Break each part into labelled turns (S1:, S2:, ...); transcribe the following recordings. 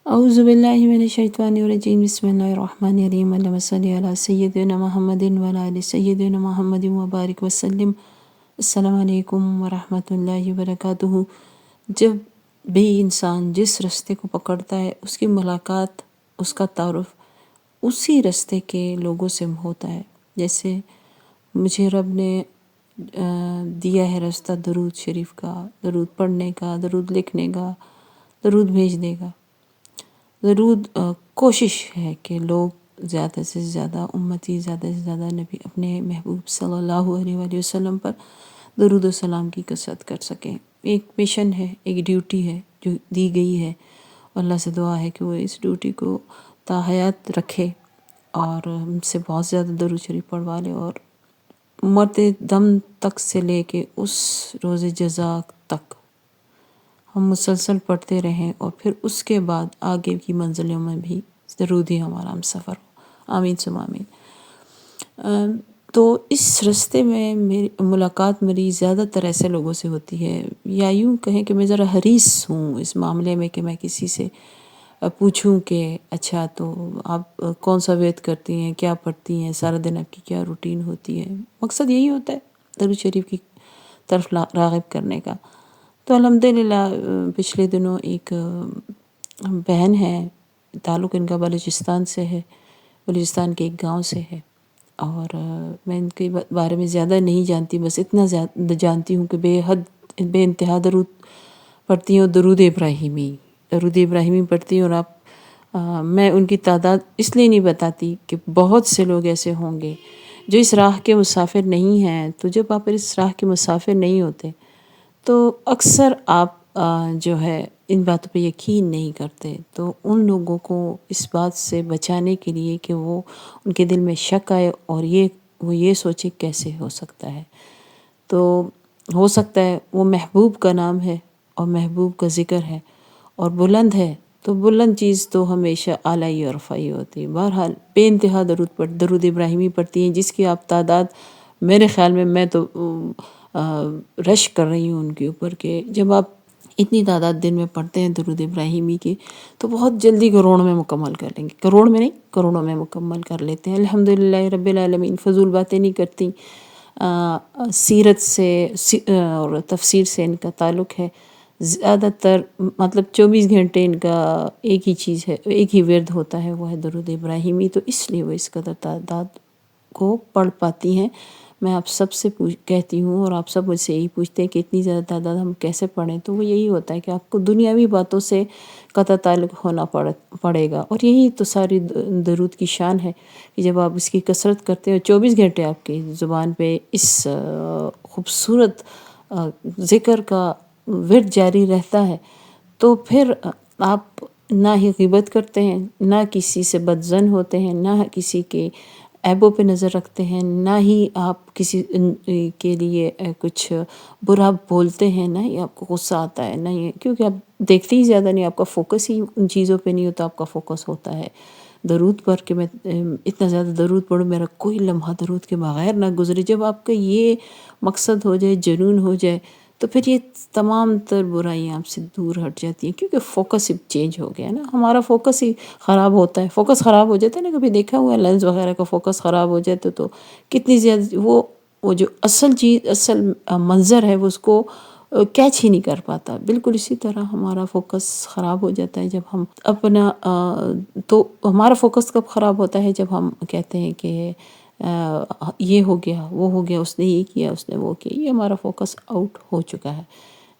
S1: اعوذ باللہ من الشیطان الرجیم بسم اللہ الرحمن الرحیم اللہم صلی علی سیدنا محمد وعلی آل سیدنا محمد وبارک وسلم۔ السلام علیکم ورحمۃ اللہ وبرکاتہ۔ جب بھی انسان جس راستے کو پکڑتا ہے اس کی ملاقات، اس کا تعارف اسی راستے کے لوگوں سے ہوتا ہے۔ جیسے مجھے رب نے دیا ہے راستہ درود شریف کا، درود پڑھنے کا، درود لکھنے کا، درود بھیجنے کا۔ درود کوشش ہے کہ لوگ زیادہ سے زیادہ امتی، زیادہ سے زیادہ نبی اپنے محبوب صلی اللہ علیہ وآلہ وسلم پر درود و سلام کی کثرت کر سکیں۔ ایک مشن ہے، ایک ڈیوٹی ہے جو دی گئی ہے۔ اللہ سے دعا ہے کہ وہ اس ڈیوٹی کو تا حیات رکھے اور ہم سے بہت زیادہ درود شریف پڑھوا لے، اور مرتے دم تک سے لے کے اس روز جزا تک ہم مسلسل پڑھتے رہیں، اور پھر اس کے بعد آگے کی منزلوں میں بھی ضرور ہی ہمارا ہم سفر ہو۔ آمین ثم آمین۔ تو اس راستے میں میری ملاقات میری زیادہ تر ایسے لوگوں سے ہوتی ہے، یا یوں کہیں کہ میں ذرا حریص ہوں اس معاملے میں کہ میں کسی سے پوچھوں کہ اچھا تو آپ کون سا وید کرتی ہیں، کیا پڑھتی ہیں، سارا دن آپ کی کیا روٹین ہوتی ہے۔ مقصد یہی ہوتا ہے درود شریف کی طرف راغب کرنے کا۔ تو الحمدللہ پچھلے دنوں ایک بہن ہے، تعلق ان کا بلوچستان سے ہے، بلوچستان کے ایک گاؤں سے ہے، اور میں ان کے بارے میں زیادہ نہیں جانتی، بس اتنا زیادہ جانتی ہوں کہ بے انتہا درود پڑھتی ہیں، اور درود ابراہیمی پڑھتی ہیں۔ اور میں ان کی تعداد اس لیے نہیں بتاتی کہ بہت سے لوگ ایسے ہوں گے جو اس راہ کے مسافر نہیں ہیں۔ تو جب آپ اس راہ کے مسافر نہیں ہوتے تو اکثر آپ جو ہے ان باتوں پہ یقین نہیں کرتے۔ تو ان لوگوں کو اس بات سے بچانے کے لیے کہ وہ ان کے دل میں شک آئے اور وہ یہ سوچے کیسے ہو سکتا ہے، تو ہو سکتا ہے وہ محبوب کا نام ہے اور محبوب کا ذکر ہے اور بلند ہے، تو بلند چیز تو ہمیشہ اعلیٰ اور رفعی ہوتی ہے۔ بہرحال بے انتہا درود ابراہیمی پڑھتی ہیں، جس کی آپ تعداد میرے خیال میں تو رش کر رہی ہوں ان کے اوپر کہ جب آپ اتنی تعداد دن میں پڑھتے ہیں درود ابراہیمی کی تو بہت جلدی کروڑ میں مکمل کر لیں گے، کروڑ میں نہیں کروڑوں میں مکمل کر لیتے ہیں۔ الحمدللہ رب العالمین۔ فضول باتیں نہیں کرتی، سیرت سے اور تفسیر سے ان کا تعلق ہے۔ زیادہ تر مطلب 24 گھنٹے ان کا ایک ہی چیز ہے، ایک ہی ورد ہوتا ہے، وہ ہے درود ابراہیمی، تو اس لیے وہ اس قدر تعداد کو پڑھ پاتی ہیں۔ میں آپ سب سے کہتی ہوں، اور آپ سب مجھ سے یہی پوچھتے ہیں کہ اتنی زیادہ تعداد ہم کیسے پڑھیں، تو وہ یہی ہوتا ہے کہ آپ کو دنیاوی باتوں سے قطع تعلق ہونا پڑے گا، اور یہی تو ساری درود کی شان ہے کہ جب آپ اس کی کثرت کرتے ہیں، 24 گھنٹے آپ کی زبان پہ اس خوبصورت ذکر کا ورد جاری رہتا ہے، تو پھر آپ نہ ہی غیبت کرتے ہیں، نہ کسی سے بدظن ہوتے ہیں، نہ کسی کے عیبوں پہ نظر رکھتے ہیں، نہ ہی آپ کسی کے لیے کچھ برا بولتے ہیں، نہ ہی آپ کو غصہ آتا ہے، نہ ہی، کیونکہ آپ دیکھتے ہی زیادہ نہیں، آپ کا فوکس ہی ان چیزوں پہ نہیں ہوتا، آپ کا فوکس ہوتا ہے درود پر کہ میں اتنا زیادہ درود پڑھوں، میرا کوئی لمحہ درود کے بغیر نہ گزرے۔ جب آپ کا یہ مقصد ہو جائے، جنون ہو جائے، تو پھر یہ تمام تر برائیاں آپ سے دور ہٹ جاتی ہیں، کیونکہ فوکس ہی چینج ہو گیا نا، ہمارا فوکس ہی خراب ہوتا ہے۔ فوکس خراب ہو جاتا ہے نا، کبھی دیکھا ہوا ہے لینس وغیرہ کا فوکس خراب ہو جاتا تو کتنی زیادہ وہ جو اصل چیز، اصل منظر ہے، وہ اس کو کیچ ہی نہیں کر پاتا۔ بالکل اسی طرح ہمارا فوکس خراب ہو جاتا ہے جب ہم اپنا تو ہمارا فوکس کب خراب ہوتا ہے؟ جب ہم کہتے ہیں کہ یہ ہو گیا، وہ ہو گیا، اس نے یہ کیا، اس نے وہ کیا، یہ ہمارا فوکس آؤٹ ہو چکا ہے۔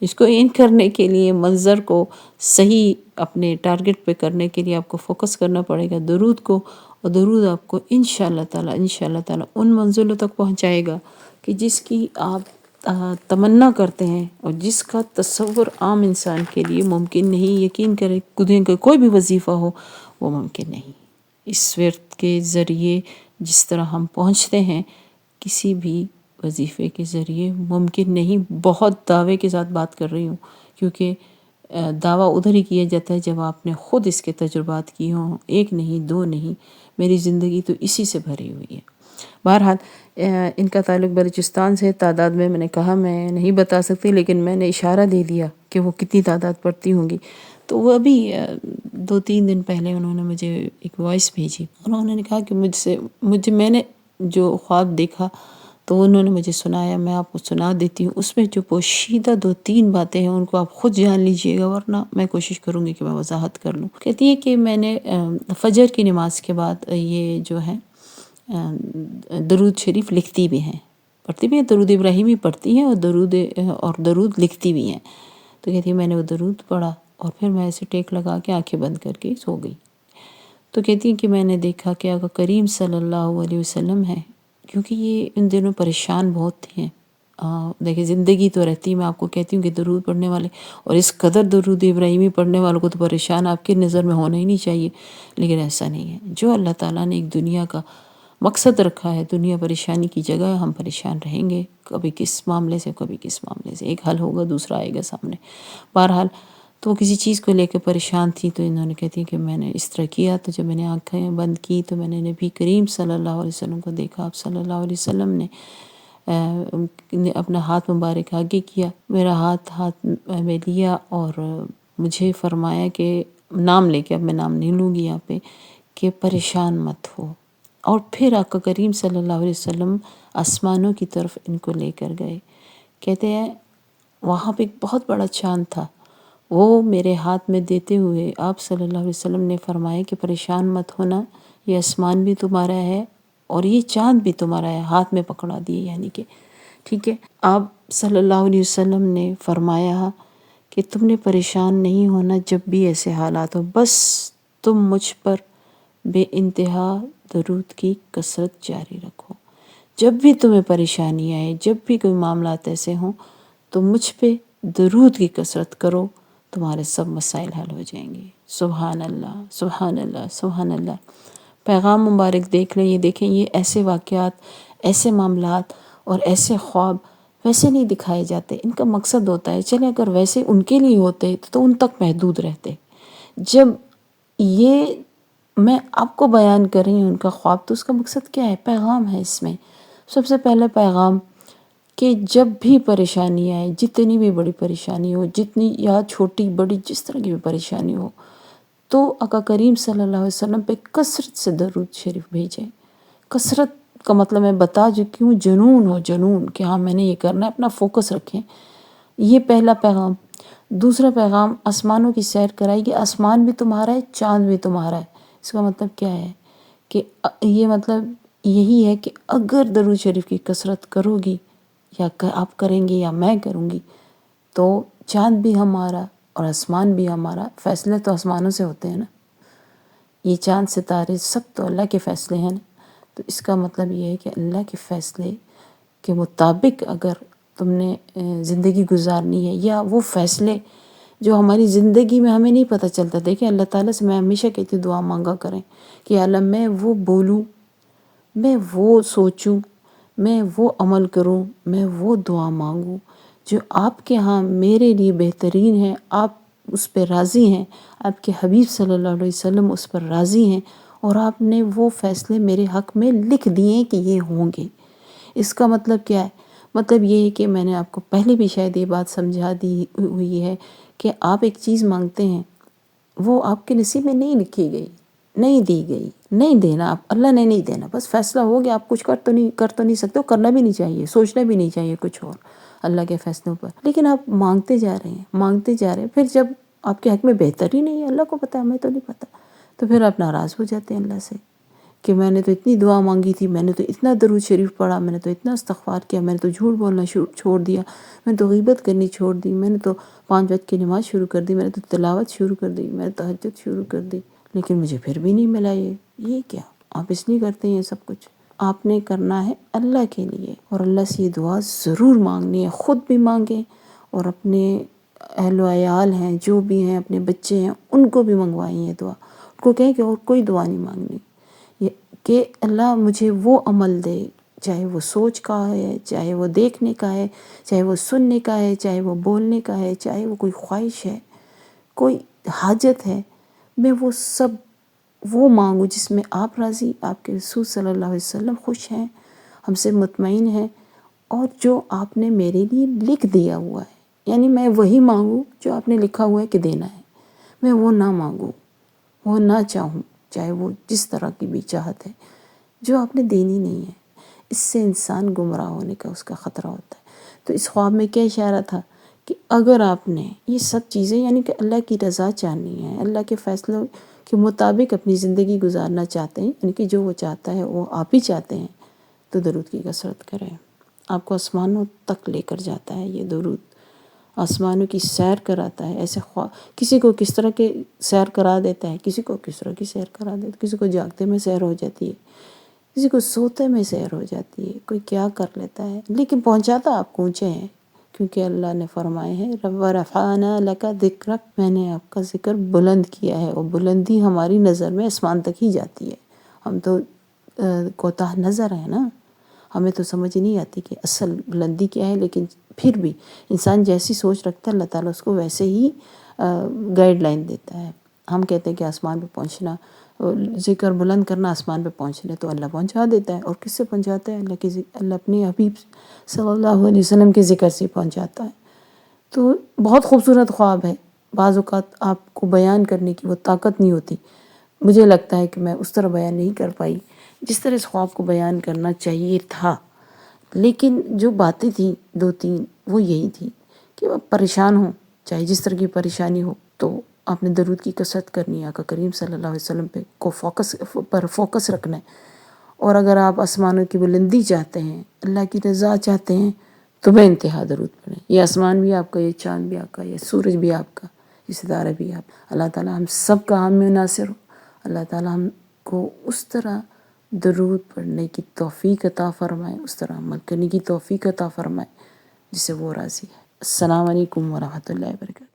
S1: اس کو ان کرنے کے لیے، منظر کو صحیح اپنے ٹارگٹ پہ کرنے کے لیے آپ کو فوکس کرنا پڑے گا درود کو، اور درود آپ کو انشاءاللہ تعالی ان منزلوں تک پہنچائے گا کہ جس کی آپ تمنا کرتے ہیں، اور جس کا تصور عام انسان کے لیے ممکن نہیں۔ یقین کریں دنیا کا کوئی بھی وظیفہ ہو وہ ممکن نہیں۔ اس ورد کے ذریعے جس طرح ہم پہنچتے ہیں، کسی بھی وظیفے کے ذریعے ممکن نہیں۔ بہت دعوے کے ساتھ بات کر رہی ہوں، کیونکہ دعویٰ ادھر ہی کیا جاتا ہے جب آپ نے خود اس کے تجربات کی ہوں، ایک نہیں، دو نہیں۔ میری زندگی تو اسی سے بھری ہوئی ہے۔ بہرحال ان کا تعلق بلوچستان سے، تعداد میں نے کہا میں نہیں بتا سکتی، لیکن میں نے اشارہ دے دیا کہ وہ کتنی تعداد پڑھتی ہوں گی، تو وہ ابھی 2-3 دن پہلے انہوں نے مجھے ایک وائس بھیجی اور انہوں نے کہا کہ میں نے جو خواب دیکھا تو انہوں نے مجھے سنایا، میں آپ کو سنا دیتی ہوں۔ اس میں جو پوشیدہ 2-3 باتیں ہیں ان کو آپ خود جان لیجئے گا، ورنہ میں کوشش کروں گی کہ میں وضاحت کر لوں۔ کہتی ہے کہ میں نے فجر کی نماز کے بعد یہ جو ہے درود شریف لکھتی بھی ہیں، پڑھتی بھی ہیں، درود ابراہیمی پڑھتی ہیں اور درود لکھتی بھی ہیں۔ تو کہتی ہے میں نے وہ درود پڑھا اور پھر میں ایسے ٹیک لگا کے آنکھیں بند کر کے سو گئی۔ تو کہتی ہیں کہ میں نے دیکھا کہ آقا کریم صلی اللہ علیہ وسلم ہے، کیونکہ یہ ان دنوں پریشان بہت ہیں۔ دیکھیں زندگی تو رہتی ہے، میں آپ کو کہتی ہوں کہ درود پڑھنے والے اور اس قدر درود ابراہیمی پڑھنے والوں کو تو پریشان آپ کی نظر میں ہونا ہی نہیں چاہیے، لیکن ایسا نہیں ہے۔ جو اللہ تعالیٰ نے ایک دنیا کا مقصد رکھا ہے، دنیا پریشانی کی جگہ ہے، ہم پریشان رہیں گے، کبھی کس معاملے سے کبھی کس معاملے سے، ایک حل ہوگا دوسرا آئے گا سامنے۔ بہرحال تو وہ کسی چیز کو لے کے پریشان تھی، تو انہوں نے کہتی کہ میں نے اس طرح کیا، تو جب میں نے آنکھیں بند کی تو میں نے نبی کریم صلی اللہ علیہ وسلم کو دیکھا۔ آپ صلی اللہ علیہ وسلم نے اپنا ہاتھ مبارک آگے کیا، میرا ہاتھ میں لیا اور مجھے فرمایا کہ نام لے کے، اب میں نام نہیں لوں گی یہاں پہ، کہ پریشان مت ہو۔ اور پھر آقا کریم صلی اللہ علیہ وسلم آسمانوں کی طرف ان کو لے کر گئے۔ کہتے ہیں وہاں پہ ایک بہت بڑا چاند تھا، وہ میرے ہاتھ میں دیتے ہوئے آپ صلی اللہ علیہ وسلم نے فرمایا کہ پریشان مت ہونا، یہ آسمان بھی تمہارا ہے اور یہ چاند بھی تمہارا ہے، ہاتھ میں پکڑا دیے، یعنی کہ ٹھیک ہے۔ آپ صلی اللہ علیہ وسلم نے فرمایا کہ تم نے پریشان نہیں ہونا جب بھی ایسے حالات ہو، بس تم مجھ پر بے انتہا درود کی کثرت جاری رکھو۔ جب بھی تمہیں پریشانی آئے، جب بھی کوئی معاملات ایسے ہوں تو مجھ پہ درود کی کثرت کرو، تمہارے سب مسائل حل ہو جائیں گے۔ سبحان اللہ، سبحان اللہ، سبحان اللہ۔ پیغام مبارک دیکھ لیں، یہ دیکھیں، یہ ایسے واقعات، ایسے معاملات اور ایسے خواب ویسے نہیں دکھائے جاتے، ان کا مقصد ہوتا ہے چلے اگر ویسے ان کے لیے ہوتے تو ان تک محدود رہتے۔ جب یہ میں آپ کو بیان کر رہی ہوں ان کا خواب، تو اس کا مقصد کیا ہے؟ پیغام ہے اس میں۔ سب سے پہلا پیغام کہ جب بھی پریشانی آئے، جتنی بھی بڑی پریشانی ہو، جتنی یا چھوٹی بڑی جس طرح کی بھی پریشانی ہو، تو آقا کریم صلی اللہ علیہ وسلم پہ کثرت سے درود شریف بھیجیں۔ کثرت کا مطلب میں بتا چکی ہوں، جنون ہو، جنون کہ ہاں میں نے یہ کرنا ہے، اپنا فوکس رکھیں۔ یہ پہلا پیغام۔ دوسرا پیغام آسمانوں کی سیر کرائے گی، آسمان بھی تمہارا ہے، چاند بھی تمہارا ہے۔ اس کا مطلب کیا ہے؟ کہ یہ مطلب یہی ہے کہ اگر درود شریف کی کثرت کرو گی، یا آپ کریں گے یا میں کروں گی، تو چاند بھی ہمارا اور آسمان بھی ہمارا۔ فیصلے تو آسمانوں سے ہوتے ہیں نا، یہ چاند ستارے سب تو اللہ کے فیصلے ہیں نا۔ تو اس کا مطلب یہ ہے کہ اللہ کے فیصلے کے مطابق اگر تم نے زندگی گزارنی ہے، یا وہ فیصلے جو ہماری زندگی میں ہمیں نہیں پتہ چلتا۔ دیکھیں اللہ تعالیٰ سے میں ہمیشہ کہتی ہوں دعا مانگا کریں کہ اللہ میں وہ بولوں، میں وہ سوچوں، میں وہ عمل کروں، میں وہ دعا مانگوں جو آپ کے ہاں میرے لیے بہترین ہے، آپ اس پہ راضی ہیں، آپ کے حبیب صلی اللہ علیہ وسلم اس پر راضی ہیں، اور آپ نے وہ فیصلے میرے حق میں لکھ دیے کہ یہ ہوں گے۔ اس کا مطلب کیا ہے؟ مطلب یہ ہے کہ میں نے آپ کو پہلے بھی شاید یہ بات سمجھا دی ہوئی ہے کہ آپ ایک چیز مانگتے ہیں، وہ آپ کے نصیب میں نہیں لکھی گئی، نہیں دی گئی، نہیں دینا، آپ اللہ نے نہیں دینا، بس فیصلہ ہو گیا، آپ کچھ کر تو نہیں سکتے، کرنا بھی نہیں چاہیے، سوچنا بھی نہیں چاہیے کچھ اور اللہ کے فیصلوں پر، لیکن آپ مانگتے جا رہے ہیں، مانگتے جا رہے ہیں، پھر جب آپ کے حق میں بہتر ہی نہیں ہے، اللہ کو پتہ ہے، ہمیں تو نہیں پتہ، تو پھر آپ ناراض ہو جاتے ہیں اللہ سے کہ میں نے تو اتنی دعا مانگی تھی، میں نے تو اتنا درود شریف پڑھا، میں نے تو اتنا استغفار کیا، میں نے تو جھوٹ بولنا چھوڑ دیا، میں نے تو غیبت کرنی چھوڑ دی، میں نے تو 5 وقت کی نماز شروع کر دی، میں نے تو تلاوت شروع کر دی، میں نے تہجد شروع کر دی، لیکن مجھے پھر بھی نہیں ملا۔ یہ کیا؟ آپ اس لیے کرتے ہیں یہ سب کچھ؟ آپ نے کرنا ہے اللہ کے لیے، اور اللہ سے یہ دعا ضرور مانگنی ہے، خود بھی مانگیں اور اپنے اہل و عیال ہیں جو بھی ہیں، اپنے بچے ہیں، ان کو بھی منگوائیں یہ دعا، ان کو کہیں کہ اور کوئی دعا نہیں مانگنی، کہ اللہ مجھے وہ عمل دے، چاہے وہ سوچ کا ہے، چاہے وہ دیکھنے کا ہے، چاہے وہ سننے کا ہے، چاہے وہ بولنے کا ہے، چاہے وہ کوئی خواہش ہے، کوئی حاجت ہے، میں وہ سب وہ مانگوں جس میں آپ راضی، آپ کے رسول صلی اللہ علیہ وسلم خوش ہیں، ہم سے مطمئن ہیں، اور جو آپ نے میرے لیے لکھ دیا ہوا ہے، یعنی میں وہی مانگوں جو آپ نے لکھا ہوا ہے کہ دینا ہے، میں وہ نہ مانگوں، وہ نہ چاہوں، چاہے وہ جس طرح کی بھی چاہت ہے، جو آپ نے دینی نہیں ہے، اس سے انسان گمراہ ہونے کا اس کا خطرہ ہوتا ہے۔ تو اس خواب میں کیا اشارہ تھا کہ اگر آپ نے یہ سب چیزیں یعنی کہ اللہ کی رضا چاہنی ہے، اللہ کے فیصلوں کے مطابق اپنی زندگی گزارنا چاہتے ہیں، یعنی کہ جو وہ چاہتا ہے وہ آپ ہی چاہتے ہیں، تو درود کی کثرت کریں۔ آپ کو آسمانوں تک لے کر جاتا ہے یہ درود، آسمانوں کی سیر کراتا ہے۔ ایسے کسی کو کس طرح کے سیر کرا دیتا ہے، کسی کو کس طرح کی سیر کرا دیتا ہے، کسی کو جاگتے میں سیر ہو جاتی ہے، کسی کو سوتے میں سیر ہو جاتی ہے، کوئی کیا کر لیتا ہے، لیکن پہنچاتا آپ کو اونچے ہیں، کیونکہ اللہ نے فرمائے ہیں رب رفعنا لک ذکرک، میں نے آپ کا ذکر بلند کیا ہے، اور بلندی ہماری نظر میں آسمان تک ہی جاتی ہے۔ ہم تو کوتاہ نظر ہیں نا، ہمیں تو سمجھ نہیں آتی کہ اصل بلندی کیا ہے، لیکن پھر بھی انسان جیسی سوچ رکھتا ہے اللہ تعالیٰ اس کو ویسے ہی گائیڈ لائن دیتا ہے۔ ہم کہتے ہیں کہ آسمان پہ پہنچنا، ذکر بلند کرنا، آسمان پہ پہنچنا، تو اللہ پہنچا دیتا ہے۔ اور کس سے پہنچاتا ہے؟ اللہ اپنے حبیب صلی اللہ علیہ وسلم کے ذکر سے پہنچاتا ہے۔ تو بہت خوبصورت خواب ہے۔ بعض اوقات آپ کو بیان کرنے کی وہ طاقت نہیں ہوتی، مجھے لگتا ہے کہ میں اس طرح بیان نہیں کر پائی جس طرح اس خواب کو بیان کرنا چاہیے تھا، لیکن جو باتیں تھیں دو تین وہ یہی تھی کہ آپ پریشان ہوں، چاہے جس طرح کی پریشانی ہو، تو آپ نے درود کی کثرت کرنی ہے، آقا کریم صلی اللہ علیہ وسلم پر فوکس رکھنا ہے۔ اور اگر آپ آسمانوں کی بلندی چاہتے ہیں، اللہ کی رضا چاہتے ہیں، تو بے انتہا درود پڑھیں۔ یہ آسمان بھی آپ کا، یہ چاند بھی آپ کا، یہ سورج بھی آپ کا، یہ ستارے بھی آپ۔ اللہ تعالیٰ ہم سب کا حامی و ناصر ہو۔ اللہ تعالیٰ ہم کو اس طرح درود پڑھنے کی توفیق عطا فرمائے، اس طرح عمل کرنے کی توفیق عطا فرمائے جس سے وہ راضی ہے۔ السلام علیکم ورحمۃ اللہ وبرکاتہ۔